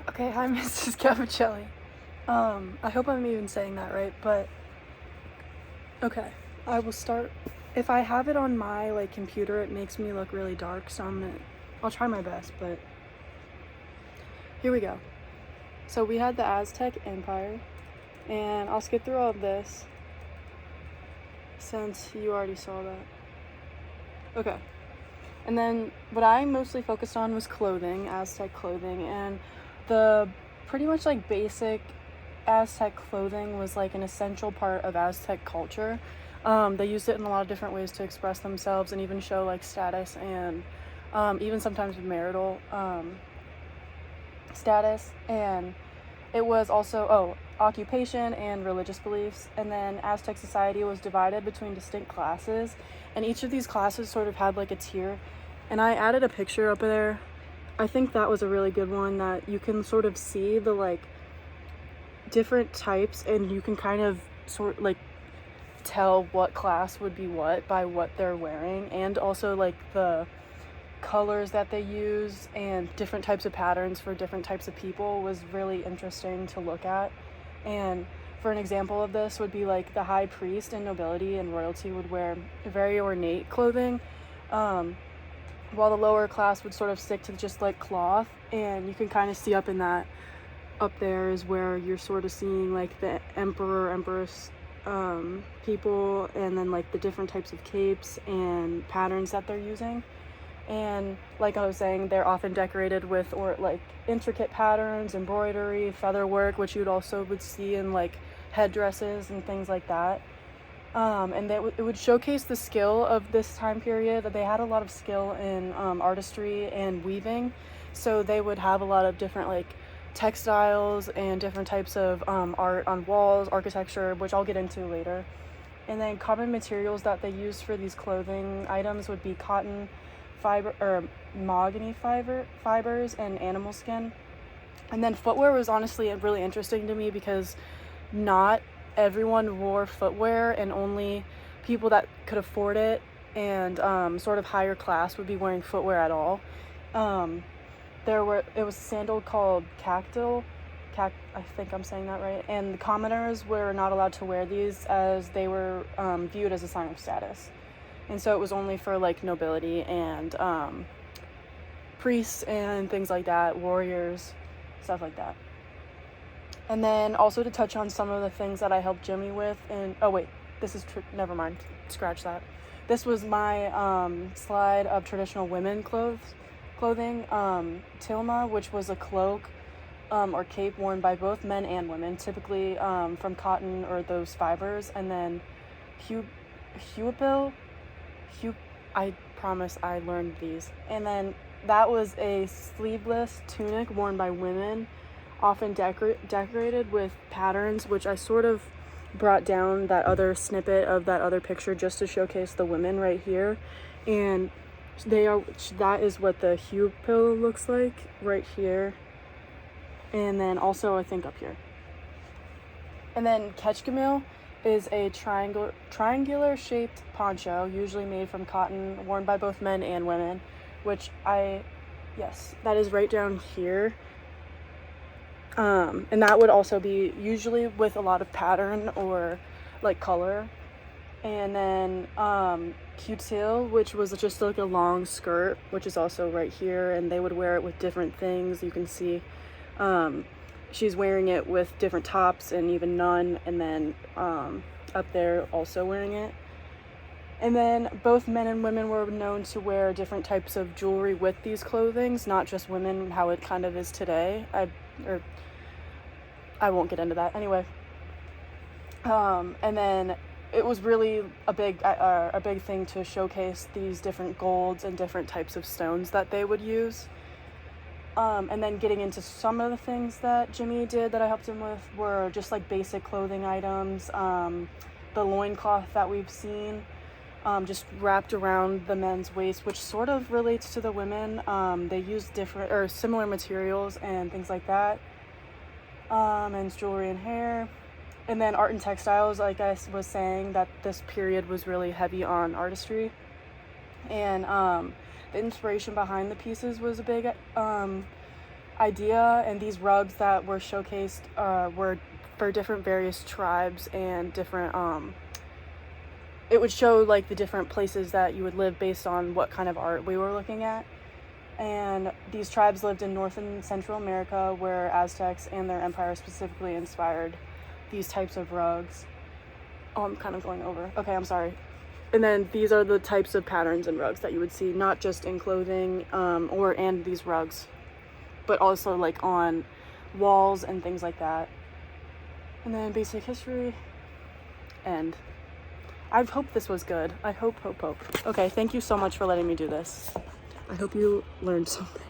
Okay, hi, Mrs. Cavicelli. I hope I'm even saying that right, but okay, I will start. If I have it on my computer, it makes me look really dark, so I'll try my best, but here we go. So we had the Aztec Empire, and I'll skip through all of this since you already saw that. Okay. And then what I mostly focused on was clothing, Aztec clothing, and the pretty much basic Aztec clothing was an essential part of Aztec culture. They used it in a lot of different ways to express themselves and even show status and even sometimes marital status. And it was also occupation and religious beliefs. And then Aztec society was divided between distinct classes, and each of these classes sort of had a tier. And I added a picture up there. I think that was a really good one, that you can sort of see the different types, and you can kind of tell what class would be what by what they're wearing, and also the colors that they use and different types of patterns for different types of people was really interesting to look at. And for an example of this would be the high priest and nobility and royalty would wear very ornate clothing, while the lower class would sort of stick to just cloth. And you can kind of see up there is where you're sort of seeing the emperor, empress people, and then the different types of capes and patterns that they're using. And like I was saying, they're often decorated with intricate patterns, embroidery, feather work, which you'd also would see in headdresses and things like that. And it would showcase the skill of this time period. They had a lot of skill in artistry and weaving, so they would have a lot of different textiles and different types of art on walls, architecture, which I'll get into later. And then common materials that they used for these clothing items would be cotton fiber or mahogany fibers and animal skin. And then footwear was honestly really interesting to me because not everyone wore footwear, and only people that could afford it and sort of higher class would be wearing footwear at all. It was a sandal called cactyl, I think I'm saying that right, and the commoners were not allowed to wear these as they were viewed as a sign of status. And so it was only for nobility and priests and things like that, warriors, stuff like that. And then also to touch on some of the things that I helped Jimmy with, and never mind, scratch that. This was my slide of traditional women clothing. Tilma, which was a cloak or cape worn by both men and women, typically from cotton or those fibers. And then huipil, I promise I learned these. And then that was a sleeveless tunic worn by women, often decorated with patterns, which I sort of brought down that other snippet of that other picture just to showcase the women right here. And that is what the huipil looks like right here, and then also I think up here. And then kechgamil is a triangular shaped poncho, usually made from cotton, worn by both men and women, which that is right down here. And that would also be usually with a lot of pattern or color. And then kutil, which was just a long skirt, which is also right here, and they would wear it with different things. You can see she's wearing it with different tops and even none, and then up there also wearing it. And then both men and women were known to wear different types of jewelry with these clothings, not just women, how it kind of is today. I won't get into that. Anyway. And then it was really a big thing to showcase these different golds and different types of stones that they would use. And then getting into some of the things that Jimmy did that I helped him with were just basic clothing items. The loincloth that we've seen, just wrapped around the men's waist, which sort of relates to the women. They use different or similar materials and things like that. Men's jewelry and hair. And then art and textiles, like I was saying, that this period was really heavy on artistry. And the inspiration behind the pieces was a big idea, and these rugs that were showcased were for different various tribes and different it would show like the different places that you would live based on what kind of art we were looking at. And these tribes lived in North and Central America, where Aztecs and their empire specifically inspired these types of rugs. Oh, I'm kind of going over. Okay, I'm sorry. And then these are the types of patterns and rugs that you would see, not just in clothing and these rugs, but also like on walls and things like that. And then basic history. And I hope this was good. I hope. Okay, thank you so much for letting me do this. I hope you learned something.